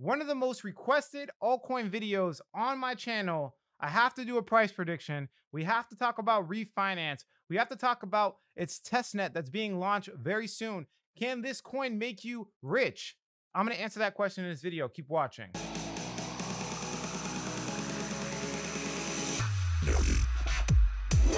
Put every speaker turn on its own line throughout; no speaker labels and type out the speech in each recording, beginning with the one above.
one of the most requested altcoin videos on my channel. I have to do a price prediction. We have to talk about refinance. We have to talk about its testnet that's being launched very soon. Can this coin make you rich? I'm going to answer that question in this video. Keep watching.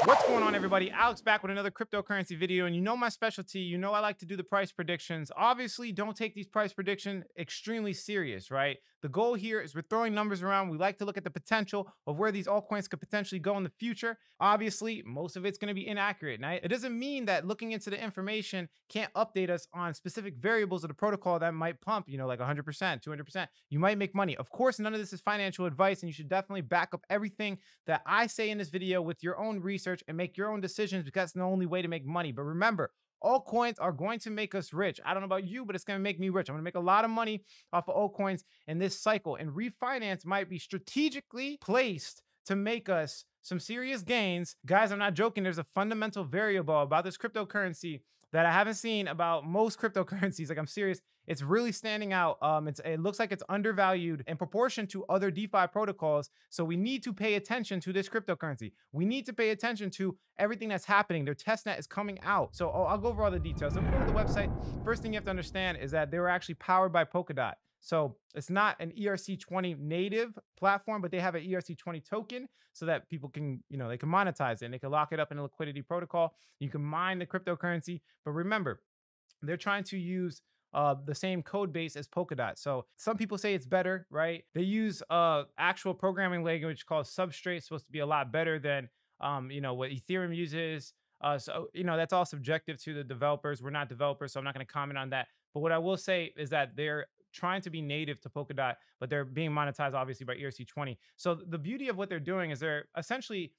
What's going on, everybody? Alex back with another cryptocurrency video, and you know my specialty. You know I like to do the price predictions. Obviously, don't take these price predictions extremely serious, right? The goal here is we're throwing numbers around. We like to look at the potential of where these altcoins could potentially go in the future. Obviously, most of it's going to be inaccurate. Now, it doesn't mean that looking into the information can't update us on specific variables of the protocol that might pump, you know, like 100%, 200%. You might make money. Of course, none of this is financial advice, and you should definitely back up everything that I say in this video with your own research and make your own decisions, because that's the only way to make money. But remember, altcoins are going to make us rich. I don't know about you, but it's going to make me rich. I'm going to make a lot of money off of altcoins in this cycle. And refinance might be strategically placed to make us some serious gains. Guys, I'm not joking. There's a fundamental variable about this cryptocurrency that I haven't seen about most cryptocurrencies. Like, I'm serious. It's really standing out. It looks like it's undervalued in proportion to other DeFi protocols. So we need to pay attention to this cryptocurrency. We need to pay attention to everything that's happening. Their testnet is coming out. So I'll go over all the details. So if we go to the website, first thing you have to understand is that they were actually powered by Polkadot. So it's not an ERC20 native platform, but they have an ERC20 token so that people can, you know, they can monetize it and they can lock it up in a liquidity protocol. You can mine the cryptocurrency. But remember, they're trying to use the same code base as Polkadot. So some people say it's better, right? They use actual programming language called Substrate. It's supposed to be a lot better than, you know, what Ethereum uses. So, you know, that's all subjective to the developers. We're not developers, so I'm not going to comment on that. But what I will say is that they're trying to be native to Polkadot, but they're being monetized obviously by ERC20. So the beauty of what they're doing is they're essentially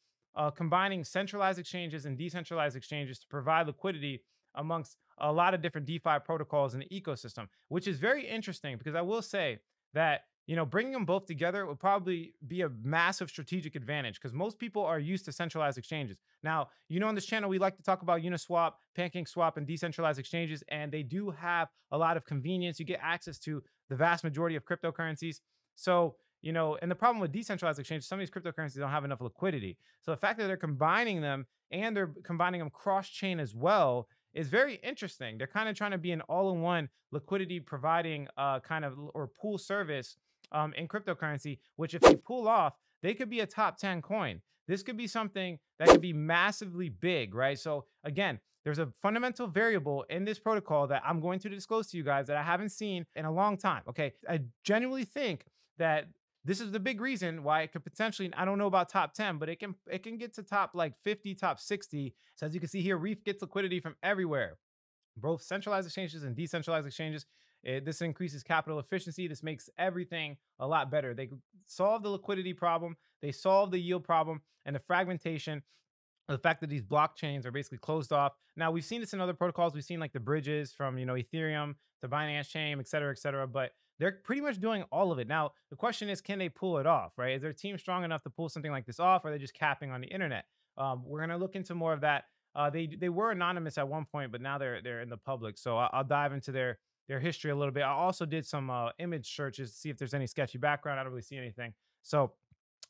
combining centralized exchanges and decentralized exchanges to provide liquidity amongst a lot of different DeFi protocols in the ecosystem, which is very interesting, because I will say that, you know, bringing them both together would probably be a massive strategic advantage, because most people are used to centralized exchanges. Now, you know, on this channel, we like to talk about Uniswap, PancakeSwap, and decentralized exchanges, and they do have a lot of convenience. You get access to the vast majority of cryptocurrencies. So, you know, and the problem with decentralized exchanges, some of these cryptocurrencies don't have enough liquidity. So the fact that they're combining them, and they're combining them cross-chain as well, is very interesting. They're kind of trying to be an all-in-one liquidity providing kind of, or pool service in cryptocurrency, which if they pull off, they could be a top 10 coin. This could be something that could be massively big, right? So again, there's a fundamental variable in this protocol that I'm going to disclose to you guys that I haven't seen in a long time, okay? I genuinely think that this is the big reason why it could potentially, I don't know about top 10, but it can get to top like 50, top 60. So as you can see here, Reef gets liquidity from everywhere, both centralized exchanges and decentralized exchanges. This increases capital efficiency. This makes everything a lot better. They solve the liquidity problem, they solve the yield problem, and the fragmentation. The fact that these blockchains are basically closed off. Now, we've seen this in other protocols. We've seen like the bridges from, you know, Ethereum to Binance Chain, et cetera, but they're pretty much doing all of it. Now, the question is, can they pull it off, right? Is their team strong enough to pull something like this off, or are they just capping on the internet? We're going to look into more of that. They were anonymous at one point, but now they're in the public. So I'll dive into their history a little bit. I also did some image searches to see if there's any sketchy background. I don't really see anything. So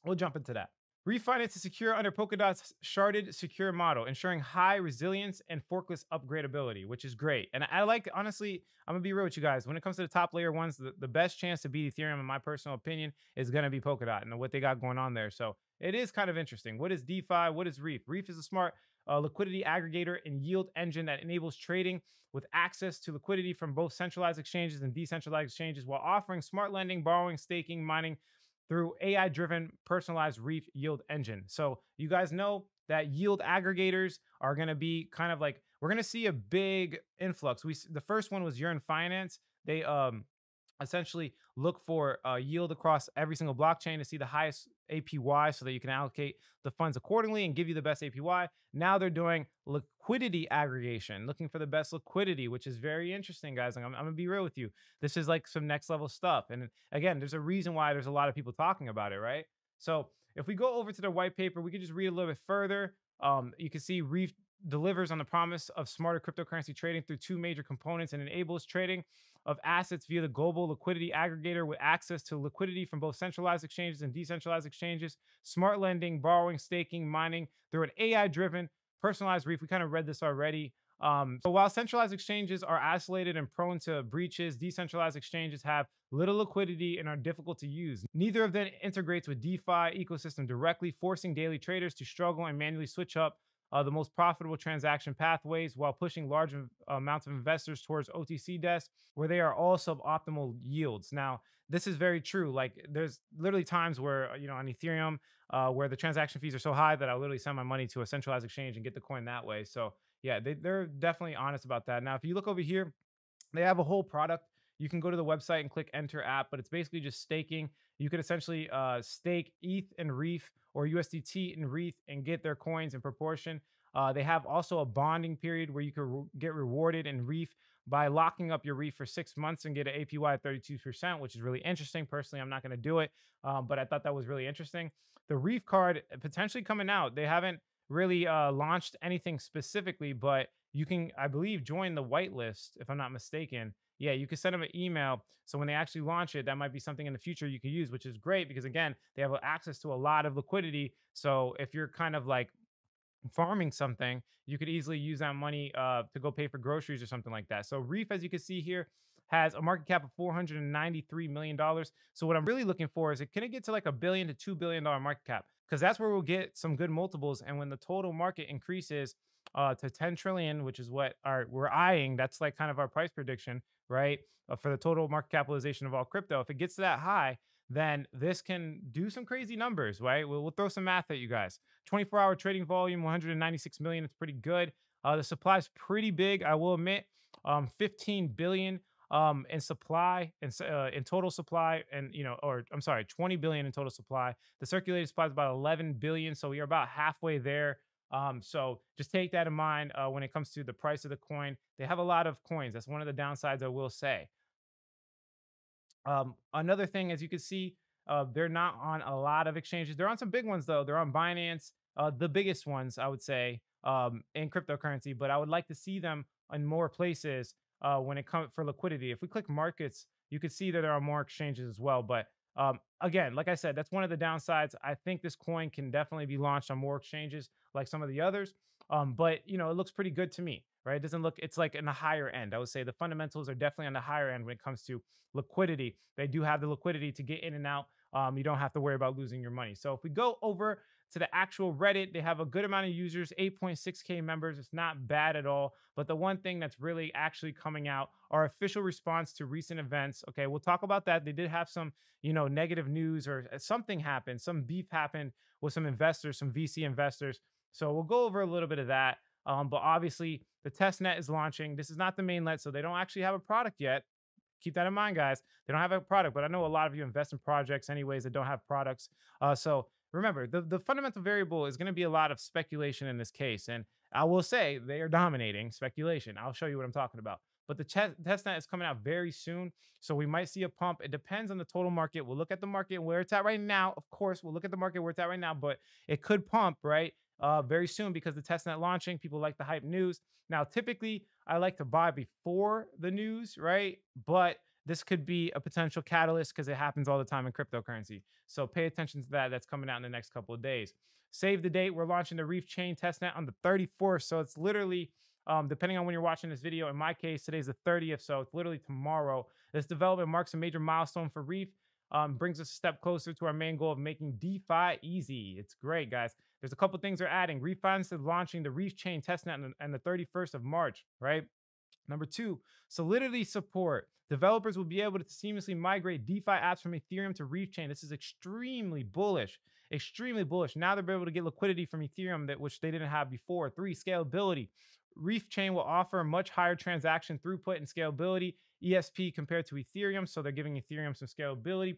we'll jump into that. Refinance is secure under Polkadot's sharded secure model, ensuring high resilience and forkless upgradability, which is great. And I like, honestly, I'm going to be real with you guys. When it comes to the top layer ones, the best chance to beat Ethereum, in my personal opinion, is going to be Polkadot and what they got going on there. So it is kind of interesting. What is DeFi? What is Reef? Reef is a smart liquidity aggregator and yield engine that enables trading with access to liquidity from both centralized exchanges and decentralized exchanges, while offering smart lending, borrowing, staking, mining through AI-driven personalized Reef yield engine. So you guys know that yield aggregators are going to be kind of like, we're going to see a big influx. The first one was Urant Finance. They essentially look for yield across every single blockchain to see the highest APY so that you can allocate the funds accordingly and give you the best APY. Now they're doing liquidity aggregation, looking for the best liquidity, which is very interesting, guys. I'm going to be real with you. This is like some next level stuff. And again, there's a reason why there's a lot of people talking about it, right? So if we go over to the white paper, we can just read a little bit further. You can see Reef delivers on the promise of smarter cryptocurrency trading through two major components and enables trading of assets via the global liquidity aggregator with access to liquidity from both centralized exchanges and decentralized exchanges, smart lending, borrowing, staking, mining through an AI-driven personalized Reef. We kind of read this already. So while centralized exchanges are isolated and prone to breaches, decentralized exchanges have little liquidity and are difficult to use. Neither of them integrates with DeFi ecosystem directly, forcing daily traders to struggle and manually switch up the most profitable transaction pathways while pushing large amounts of investors towards OTC desks where they are all suboptimal yields. Now, this is very true. Like there's literally times where, on Ethereum, where the transaction fees are so high that I'll literally send my money to a centralized exchange and get the coin that way. So yeah, they're definitely honest about that. Now, if you look over here, they have a whole product. You can go to the website and click enter app, but it's basically just staking. You could essentially stake ETH and Reef or USDT and Reef and get their coins in proportion. They have also a bonding period where you could get rewarded in Reef by locking up your Reef for 6 months and get an APY of 32%, which is really interesting. Personally, I'm not going to do it, but I thought that was really interesting. The Reef Card potentially coming out. They haven't really launched anything specifically, but you can, I believe, join the whitelist if I'm not mistaken. Yeah, you can send them an email. So when they actually launch it, that might be something in the future you could use, which is great because again, they have access to a lot of liquidity. So if you're kind of like farming something, you could easily use that money to go pay for groceries or something like that. So Reef, as you can see here, has a market cap of $493 million. So what I'm really looking for is can it get to like $1 billion to $2 billion market cap? Because that's where we'll get some good multiples. And when the total market increases to 10 trillion, which is what we're eyeing, that's like kind of our price prediction, right? For the total market capitalization of all crypto. If it gets to that high, then this can do some crazy numbers, right? We'll throw some math at you guys. 24-hour trading volume, 196 million. It's pretty good. The supply is pretty big, I will admit. 15 billion in supply, in total supply, and or I'm sorry, 20 billion in total supply. The circulated supply is about 11 billion, so we are about halfway there. So just take that in mind when it comes to the price of the coin. They have a lot of coins. That's one of the downsides, I will say. Another thing, as you can see, they're not on a lot of exchanges. They're on some big ones, though. They're on Binance, the biggest ones, I would say, in cryptocurrency. But I would like to see them in more places when it comes for liquidity. If we click markets, you can see that there are more exchanges as well. But again, like I said, that's one of the downsides. I think this coin can definitely be launched on more exchanges like some of the others. But it looks pretty good to me, right? It doesn't look, it's like in the higher end. I would say the fundamentals are definitely on the higher end when it comes to liquidity. They do have the liquidity to get in and out. You don't have to worry about losing your money. So if we go over to the actual Reddit, they have a good amount of users, 8.6K members. It's not bad at all. But the one thing that's really actually coming out are official response to recent events. Okay, we'll talk about that. They did have some, negative news or something happened. Some beef happened with some investors, some VC investors. So we'll go over a little bit of that. But obviously, the testnet is launching. This is not the mainnet, so they don't actually have a product yet. Keep that in mind, guys. They don't have a product, but I know a lot of you invest in projects anyways that don't have products. So remember, the fundamental variable is going to be a lot of speculation in this case. And I will say they are dominating speculation. I'll show you what I'm talking about. But the testnet is coming out very soon. So we might see a pump. It depends on the total market. We'll look at the market where it's at right now. Of course, we'll look at the market where it's at right now, but it could pump, right? Very soon because the testnet launching. People like the hype news. Now, typically, I like to buy before the news, right? But this could be a potential catalyst because it happens all the time in cryptocurrency. So pay attention to that. That's coming out in the next couple of days. Save the date. We're launching the Reef Chain testnet on the 34th. So it's literally, depending on when you're watching this video, in my case, today's the 30th. So it's literally tomorrow. This development marks a major milestone for Reef. Brings us a step closer to our main goal of making DeFi easy. It's great, guys. There's a couple things they're adding. Reef Bonds is launching the Reef Chain testnet on the 31st of March, right? Number two, Solidity support. Developers will be able to seamlessly migrate DeFi apps from Ethereum to Reef Chain. This is extremely bullish. Extremely bullish. Now they're able to get liquidity from Ethereum, which they didn't have before. Three, scalability. Reef Chain will offer much higher transaction throughput and scalability, ESP compared to Ethereum. So they're giving Ethereum some scalability,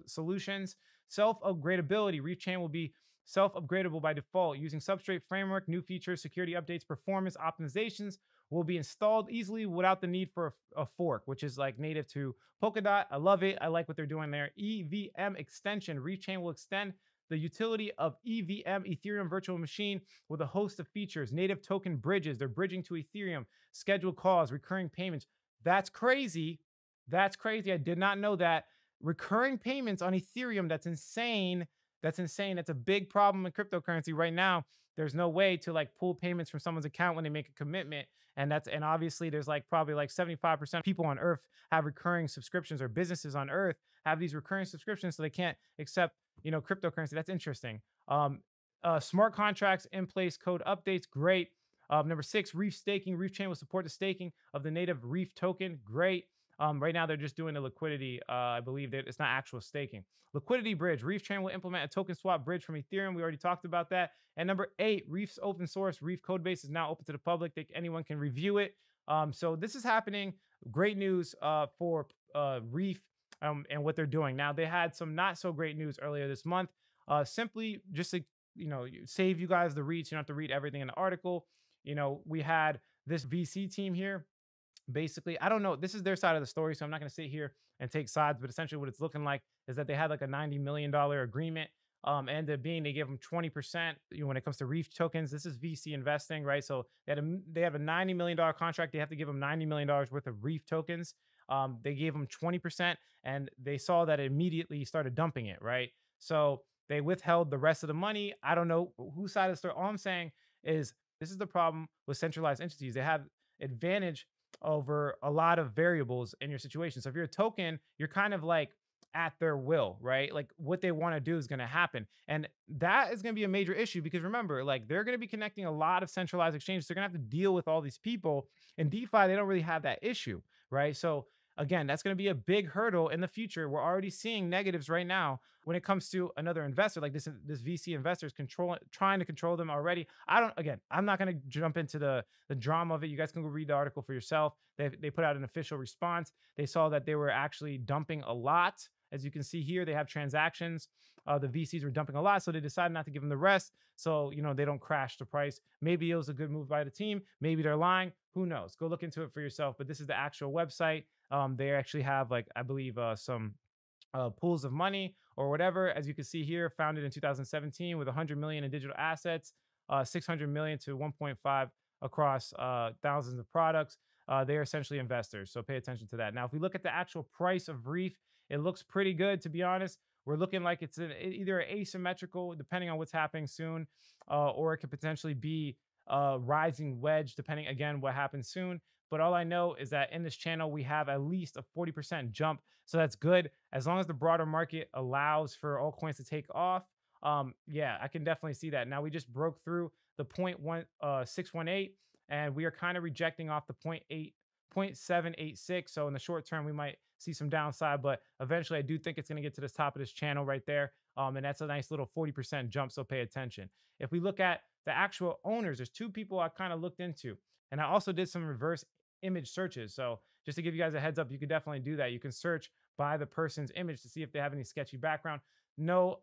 solutions. Self-upgradability. Reef Chain will be self-upgradable by default using Substrate framework. New features, security updates, performance optimizations will be installed easily without the need for a fork, which is like native to Polkadot. I love it. I like what they're doing there. EVM extension. Reef Chain will extend the utility of EVM, Ethereum Virtual Machine, with a host of features. Native token bridges. They're bridging to Ethereum. Scheduled calls, recurring payments. That's crazy. That's crazy. I did not know that. Recurring payments on Ethereum, that's insane. That's insane. That's a big problem in cryptocurrency right now. There's no way to like pull payments from someone's account when they make a commitment. And obviously there's like probably like 75% of people on earth have recurring subscriptions, or businesses on earth have these recurring subscriptions, so they can't accept, cryptocurrency. That's interesting. Um Smart contracts in place, code updates, great. Number six, Reef staking. Reef chain will support the staking of the native Reef token. Great. Right now, they're just doing the liquidity. I believe that it's not actual staking. Liquidity bridge. Reef chain will implement a token swap bridge from Ethereum. We already talked about that. And number eight, Reef's open source. Reef code base is now open to the public. Anyone can review it. So this is happening. Great news for Reef and what they're doing. Now, they had some not so great news earlier this month. Simply just to save you guys the reads. You don't have to read everything in the article. We had this VC team here. Basically, I don't know. This is their side of the story, so I'm not going to sit here and take sides. But essentially, what it's looking like is that they had like a $90 million agreement. And they gave them 20%. When it comes to Reef tokens, this is VC investing, right? So they have a $90 million contract. They have to give them $90 million worth of Reef tokens. They gave them 20%, and they saw that it immediately started dumping it, right? So they withheld the rest of the money. I don't know whose side of the story. All I'm saying is this is the problem with centralized entities. They have advantage over a lot of variables in your situation. So if you're a token, you're kind of like at their will, right? Like what they want to do is going to happen. And that is going to be a major issue, because remember, like they're going to be connecting a lot of centralized exchanges. They're going to have to deal with all these people. In DeFi, they don't really have that issue, right? So again, that's going to be a big hurdle in the future. We're already seeing negatives right now when it comes to another investor, like this VC investor is trying to control them already. I'm not going to jump into the drama of it. You guys can go read the article for yourself. They put out an official response. They saw that they were actually dumping a lot. As you can see here, they have transactions. The VCs were dumping a lot, so they decided not to give them the rest. So, they don't crash the price. Maybe it was a good move by the team. Maybe they're lying. Who knows? Go look into it for yourself. But this is the actual website. They actually have, like, I believe some pools of money or whatever. As you can see here, founded in 2017 with 100 million in digital assets, 600 million to 1.5 across thousands of products. They're essentially investors, so pay attention to that. Now, if we look at the actual price of Reef, it looks pretty good, to be honest. We're looking like it's either asymmetrical, depending on what's happening soon, or it could potentially be a rising wedge, depending, again, what happens soon. But all I know is that in this channel, we have at least a 40% jump. So that's good. As long as the broader market allows for altcoins to take off, yeah, I can definitely see that. Now, we just broke through the 0.618, and we are kind of rejecting off the 0.786. So in the short term, we might see some downside, but eventually I do think it's going to get to the top of this channel right there. And that's a nice little 40% jump, so pay attention. If we look at the actual owners, there's two people I kind of looked into, and I also did some reverse image searches. So just to give you guys a heads up, you could definitely do that. You can search by the person's image to see if they have any sketchy background. No,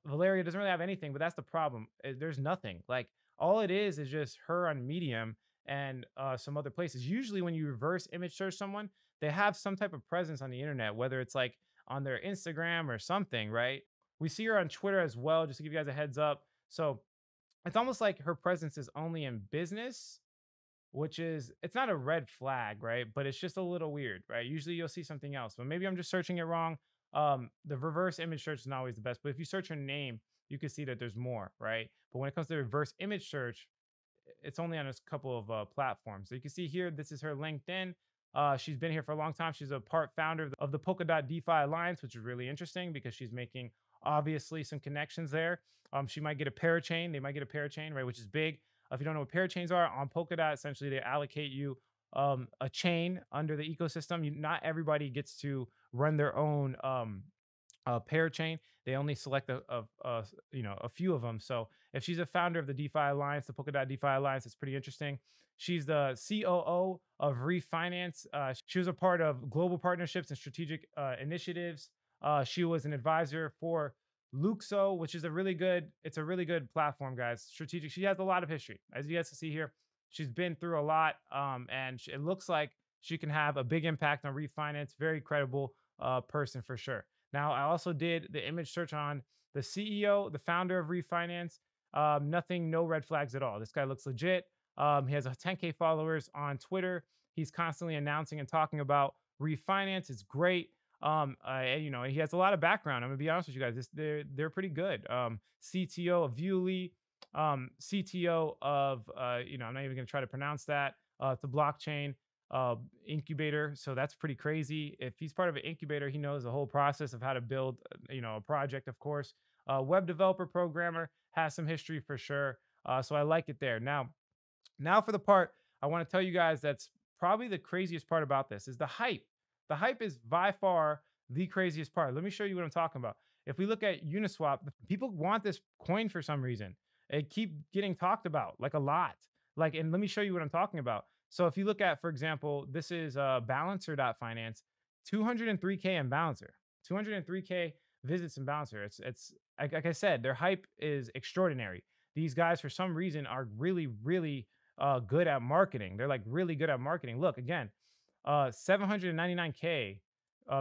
Valeria doesn't really have anything, but that's the problem. There's nothing. Like all it is just her on Medium and some other places. Usually when you reverse image search someone, they have some type of presence on the internet, whether it's like on their Instagram or something, right? We see her on Twitter as well, just to give you guys a heads up. So it's almost like her presence is only in business, which is, it's not a red flag, right? But it's just a little weird, right? Usually you'll see something else, but maybe I'm just searching it wrong. The reverse image search is not always the best, but if you search her name, you can see that there's more, right? But when it comes to reverse image search, it's only on a couple of platforms. So you can see here, this is her LinkedIn. She's been here for a long time. She's a part founder of the Polkadot DeFi Alliance, which is really interesting because she's making obviously some connections there. She might get a parachain. They might get a parachain, right? Which is big. If you don't know what parachains are, on Polkadot, essentially they allocate you a chain under the ecosystem. Not everybody gets to run their own parachain. They only select a few of them. So if she's a founder of the DeFi Alliance, the Polkadot DeFi Alliance, it's pretty interesting. She's the COO of REEF Finance. She was a part of global partnerships and strategic initiatives. She was an advisor for Luxo, which is a really good platform, guys. Strategic. She has a lot of history. As you guys can see here, she's been through a lot, and it looks like she can have a big impact on REEF Finance. Very credible person for sure. Now, I also did the image search on the CEO, the founder of REEF Finance. No red flags at all. This guy looks legit. He has 10K followers on Twitter. He's constantly announcing and talking about refinance. It's great. He has a lot of background. I'm gonna be honest with you guys. They're pretty good. CTO of Viewly, CTO of I'm not even gonna try to pronounce that. It's a blockchain incubator, so that's pretty crazy. If he's part of an incubator, he knows the whole process of how to build, a project. Of course, web developer, programmer, has some history for sure. So I like it there. Now for the part I want to tell you guys that's probably the craziest part about this is the hype. The hype is by far the craziest part. Let me show you what I'm talking about. If we look at Uniswap, people want this coin for some reason. It keep getting talked about like a lot. And let me show you what I'm talking about. So if you look at, for example, this is Balancer.finance, 203K in Balancer, 203K visits in Balancer. It's like I said, their hype is extraordinary. These guys, for some reason, are really, really good at marketing. They're like really good at marketing. Look again, 799K.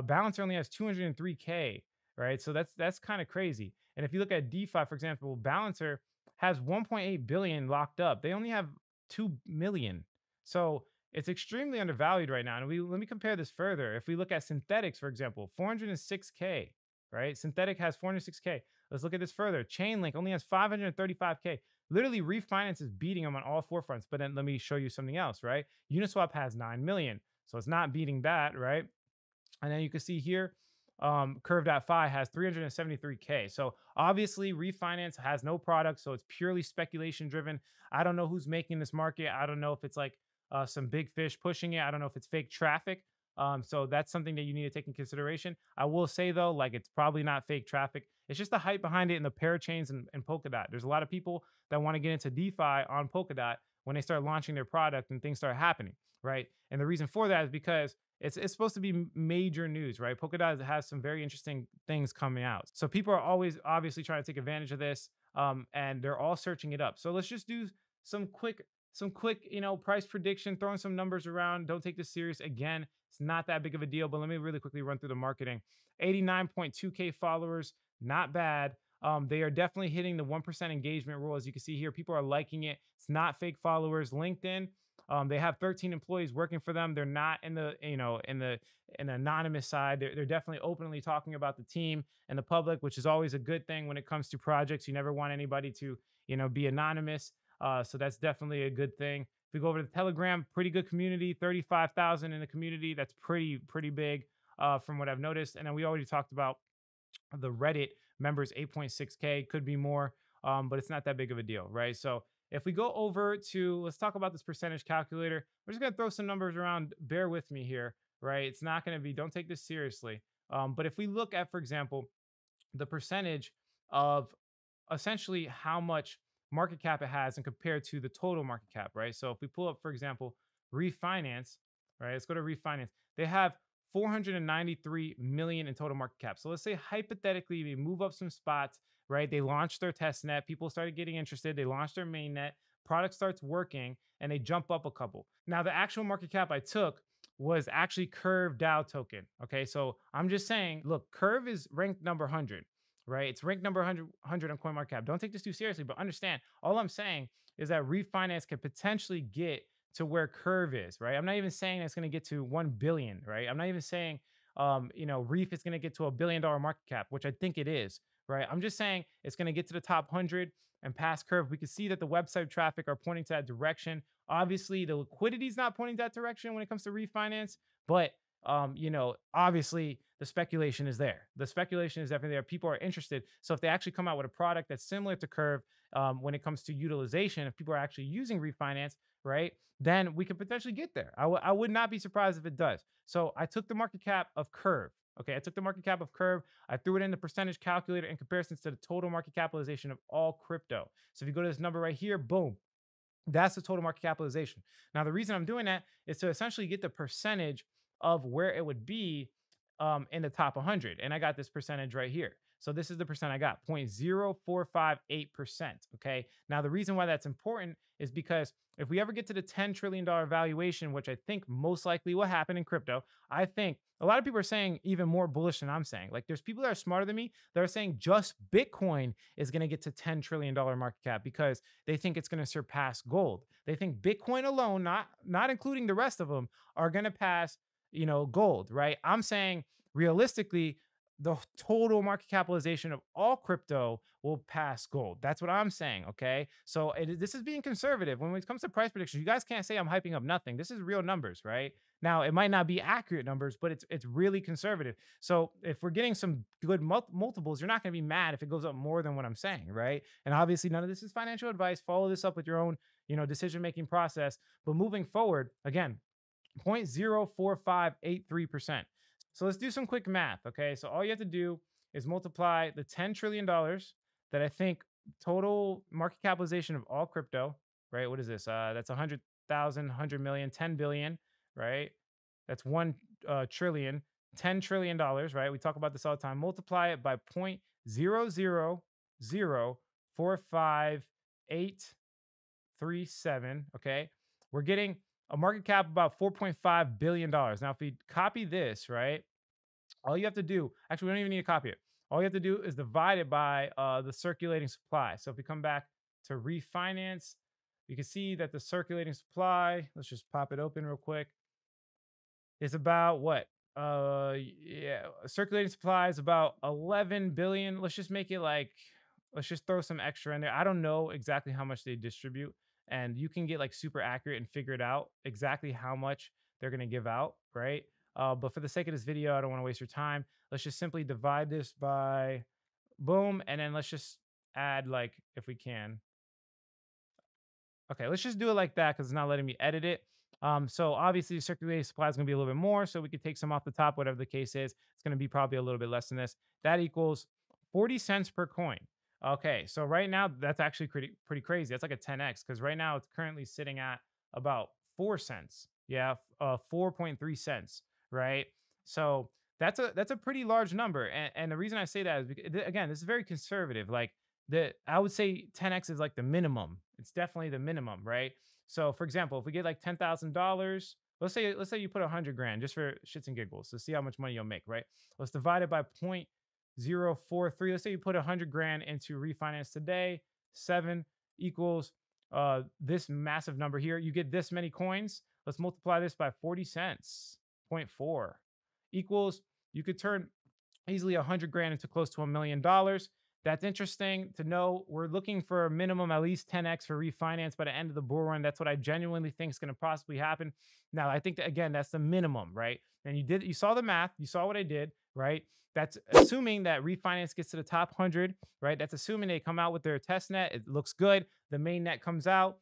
Balancer only has 203K, right? So that's kind of crazy. And if you look at DeFi, for example, Balancer has 1.8 billion locked up. They only have 2 million. So it's extremely undervalued right now. And let me compare this further. If we look at Synthetics, for example, 406K, right? Synthetic has 406K. Let's look at this further. Chainlink only has 535K. Literally, Refinance is beating them on all four fronts. But then let me show you something else, right? Uniswap has 9 million. So it's not beating that, right? And then you can see here, Curve.fi has 373K. So obviously, Refinance has no product. So it's purely speculation driven. I don't know who's making this market. I don't know if it's like some big fish pushing it. I don't know if it's fake traffic. So that's something that you need to take in consideration. I will say though, like it's probably not fake traffic. It's just the hype behind it in the parachains and Polkadot. There's a lot of people that want to get into DeFi on Polkadot when they start launching their product and things start happening, right? And the reason for that is because it's supposed to be major news, right? Polkadot has some very interesting things coming out. So people are always obviously trying to take advantage of this, and they're all searching it up. So let's just do some quick, price prediction, throwing some numbers around. Don't take this serious. Again, it's not that big of a deal, but let me really quickly run through the marketing. 89.2K followers, not bad. They are definitely hitting the 1% engagement rule. As you can see here, people are liking it. It's not fake followers. LinkedIn, they have 13 employees working for them. They're not in the, in the anonymous side. They're definitely openly talking about the team and the public, which is always a good thing when it comes to projects. You never want anybody to, be anonymous. So that's definitely a good thing. If we go over to the Telegram, pretty good community, 35,000 in the community. That's pretty big from what I've noticed. And then we already talked about the Reddit members, 8.6K, could be more, but it's not that big of a deal, right? So if we go over to, let's talk about this percentage calculator. We're just going to throw some numbers around. Bear with me here, right? It's not going to be, don't take this seriously. But if we look at, for example, the percentage of essentially how much market cap it has and compared to the total market cap, right? So if we pull up, for example, Refinance, right? Let's go to Refinance. They have 493 million in total market cap. So let's say hypothetically we move up some spots, right? They launched their test net, people started getting interested, they launched their main net, product starts working, and they jump up a couple. Now the actual market cap I took was actually Curve DAO token. Okay, so I'm just saying, look, Curve is ranked number 100, right? It's ranked number 100 on CoinMarketCap. Don't take this too seriously, but understand, all I'm saying is that Refinance could potentially get to where Curve is, right? I'm not even saying it's going to get to 1 billion, right? I'm not even saying, Reef is going to get to $1 billion market cap, which I think it is, right? I'm just saying it's going to get to the top 100 and past Curve. We can see that the website traffic are pointing to that direction. Obviously, the liquidity is not pointing that direction when it comes to Refinance, but obviously the speculation is there. The speculation is definitely there. People are interested. So if they actually come out with a product that's similar to Curve when it comes to utilization, if people are actually using Refinance, right, then we could potentially get there. I would not be surprised if it does. So I took the market cap of Curve. Okay, I took the market cap of Curve. I threw it in the percentage calculator in comparison to the total market capitalization of all crypto. So if you go to this number right here, boom, that's the total market capitalization. Now, the reason I'm doing that is to essentially get the percentage of where it would be in the top 100. And I got this percentage right here. So this is the percent I got, 0.0458%. Okay. Now, the reason why that's important is because if we ever get to the $10 trillion valuation, which I think most likely will happen in crypto, I think a lot of people are saying even more bullish than I'm saying. Like there's people that are smarter than me that are saying just Bitcoin is going to get to $10 trillion market cap because they think it's going to surpass gold. They think Bitcoin alone, not including the rest of them, are going to pass gold, right? I'm saying realistically, the total market capitalization of all crypto will pass gold. That's what I'm saying. Okay. So this is being conservative. When it comes to price predictions, you guys can't say I'm hyping up nothing. This is real numbers, right? Now, it might not be accurate numbers, but it's really conservative. So if we're getting some good multiples, you're not going to be mad if it goes up more than what I'm saying, right? And obviously, none of this is financial advice. Follow this up with your own, decision-making process. But moving forward, again, 0.04583%. So let's do some quick math. Okay. So all you have to do is multiply the $10 trillion that I think total market capitalization of all crypto, right? What is this? That's 100,000, 100 million, 10 billion, right? That's 1 trillion, $10 trillion, right? We talk about this all the time. Multiply it by 0.00045837. Okay. We're getting a market cap of about $4.5 billion. Now, if we copy this, right, all you have to do, actually, we don't even need to copy it. All you have to do is divide it by the circulating supply. So if we come back to refinance, you can see that the circulating supply, let's just pop it open real quick, is about what? Circulating supply is about 11 billion. Let's just make it like, let's just throw some extra in there. I don't know exactly how much they distribute, and you can get like super accurate and figure it out exactly how much they're going to give out, right? But for the sake of this video, I don't want to waste your time. Let's just simply divide this by boom, and then let's just add, like, if we can. Okay, let's just do it like that because it's not letting me edit it. So obviously the circulating supply is going to be a little bit more, so we could take some off the top, whatever the case is. It's going to be probably a little bit less than this. That equals 40 cents per coin. Okay, so right now that's actually pretty crazy. That's like a 10x because right now it's currently sitting at about 4 cents. Yeah, 4.3 cents, right? So that's a pretty large number. And the reason I say that is because, again, this is very conservative. Like, I would say 10x is like the minimum. It's definitely the minimum, right? So for example, if we get like $10,000, let's say you put 100 grand just for shits and giggles to see how much money you'll make, right? Let's divide it by 0.043. Let's say you put 100 grand into refinance today, 7 equals this massive number here. You get this many coins. Let's multiply this by 40 cents, 0.4 equals, you could turn easily 100 grand into close to $1 million. That's interesting to know. We're looking for a minimum at least 10x for refinance by the end of the bull run. That's what I genuinely think is going to possibly happen. Now, I think that, again, that's the minimum, right? And you saw the math, you saw what I did, right? That's assuming that refinance gets to the top 100, right? That's assuming they come out with their test net. It looks good. The main net comes out.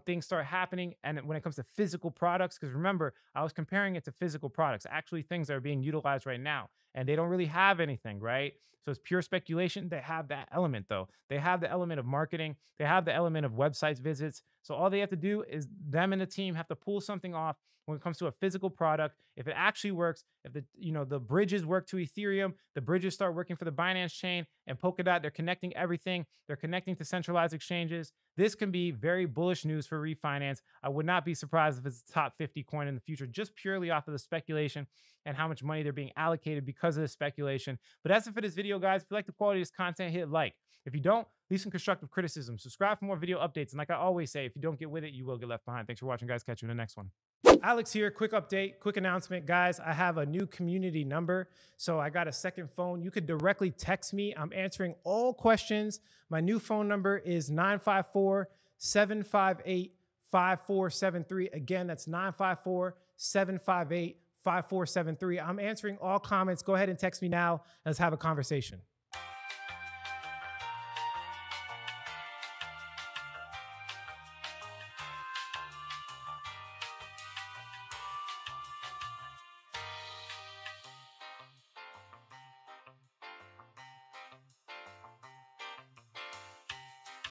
Things start happening. And when it comes to physical products, because remember, I was comparing it to physical products, actually things that are being utilized right now, and they don't really have anything, right? So it's pure speculation. They have that element, though. They have the element of marketing. They have the element of websites visits. So all they have to do is them and the team have to pull something off when it comes to a physical product. If it actually works, if the bridges work to Ethereum, the bridges start working for the Binance chain and Polkadot, they're connecting everything. They're connecting to centralized exchanges. This can be very bullish news for refinance. I would not be surprised if it's the top 50 coin in the future, just purely off of the speculation and how much money they're being allocated because of the speculation. But that's it for this video, guys. If you like the quality of this content, hit like. If you don't, leave some constructive criticism. Subscribe for more video updates. And like I always say, if you don't get with it, you will get left behind. Thanks for watching, guys. Catch you in the next one. Alex here. Quick update, quick announcement. Guys, I have a new community number. So I got a second phone. You could directly text me. I'm answering all questions. My new phone number is 954-758-5473. Again, that's 954-758-5473. I'm answering all comments. Go ahead and text me now. Let's have a conversation.